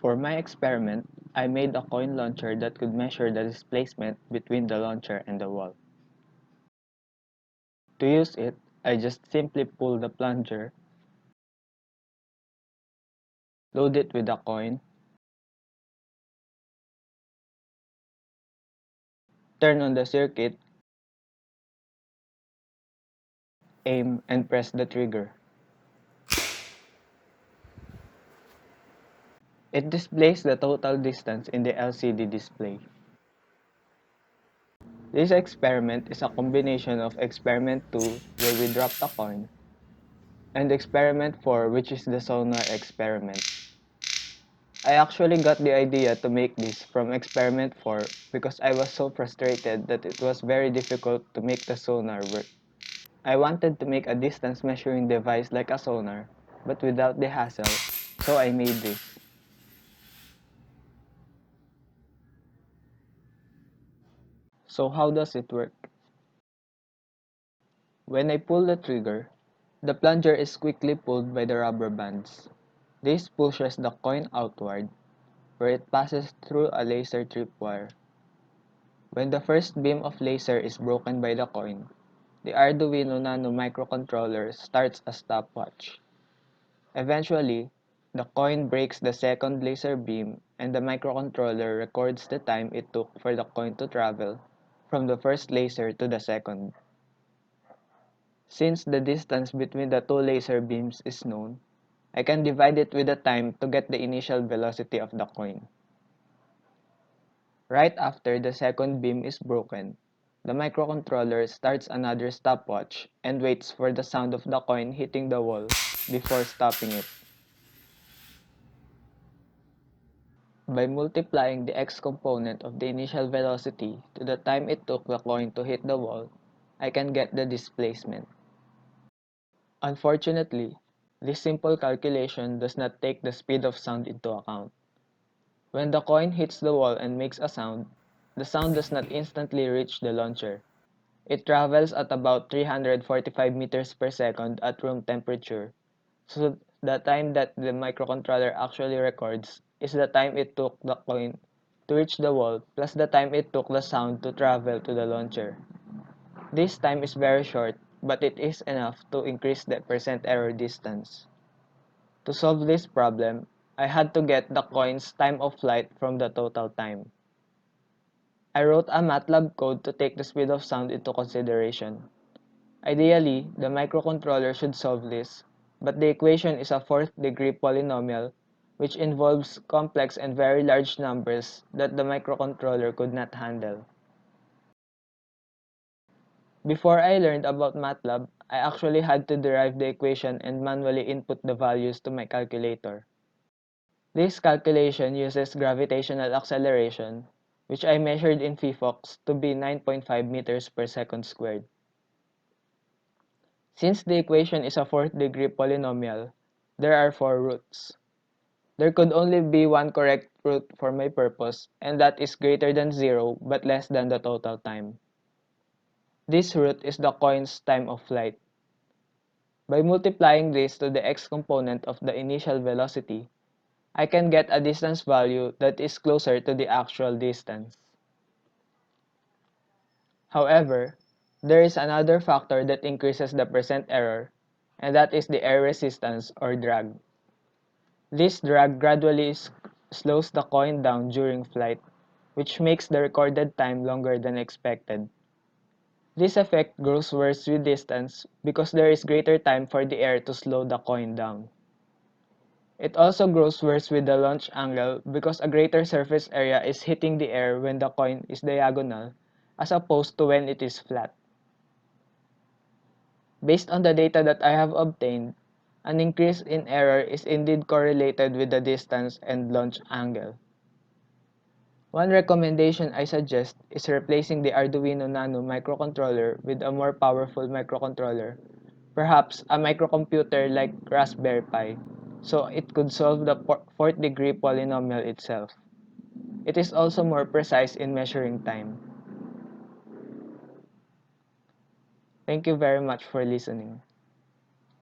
For my experiment, I made a coin launcher that could measure the displacement between the launcher and the wall. To use it, I just simply pull the plunger, load it with a coin, turn on the circuit, aim, and press the trigger. It displays the total distance in the LCD display. This experiment is a combination of experiment 2, where we dropped a coin, and experiment 4, which is the sonar experiment. I actually got the idea to make this from experiment 4 because I was so frustrated that it was very difficult to make the sonar work. I wanted to make a distance measuring device like a sonar, but without the hassle, so I made this. So how does it work? When I pull the trigger, the plunger is quickly pulled by the rubber bands. This pushes the coin outward, where it passes through a laser tripwire. When the first beam of laser is broken by the coin, the Arduino Nano microcontroller starts a stopwatch. Eventually, the coin breaks the second laser beam and the microcontroller records the time it took for the coin to travel from the first laser to the second. Since the distance between the two laser beams is known, I can divide it with the time to get the initial velocity of the coin. Right after the second beam is broken, the microcontroller starts another stopwatch and waits for the sound of the coin hitting the wall before stopping it. By multiplying the x component of the initial velocity to the time it took the coin to hit the wall, I can get the displacement. Unfortunately, this simple calculation does not take the speed of sound into account. When the coin hits the wall and makes a sound, the sound does not instantly reach the launcher. It travels at about 345 meters per second at room temperature, so the time that the microcontroller actually records is the time it took the coin to reach the wall plus the time it took the sound to travel to the launcher. This time is very short, but it is enough to increase the percent error distance. To solve this problem, I had to get the coin's time of flight from the total time. I wrote a MATLAB code to take the speed of sound into consideration. Ideally, the microcontroller should solve this, but the equation is a fourth-degree polynomial which involves complex and very large numbers that the microcontroller could not handle. Before I learned about MATLAB, I actually had to derive the equation and manually input the values to my calculator. This calculation uses gravitational acceleration, which I measured in phyphox to be 9.5 meters per second squared. Since the equation is a fourth-degree polynomial, there are 4 roots. There could only be one correct root for my purpose, and that is greater than 0 but less than the total time. This root is the coin's time of flight. By multiplying this to the x component of the initial velocity, I can get a distance value that is closer to the actual distance. However, there is another factor that increases the percent error, and that is the air resistance or drag. This drag gradually slows the coin down during flight, which makes the recorded time longer than expected. This effect grows worse with distance because there is greater time for the air to slow the coin down. It also grows worse with the launch angle because a greater surface area is hitting the air when the coin is diagonal as opposed to when it is flat. Based on the data that I have obtained, an increase in error is indeed correlated with the distance and launch angle. One recommendation I suggest is replacing the Arduino Nano microcontroller with a more powerful microcontroller, perhaps a microcomputer like Raspberry Pi, so it could solve the fourth-degree polynomial itself. It is also more precise in measuring time. Thank you very much for listening.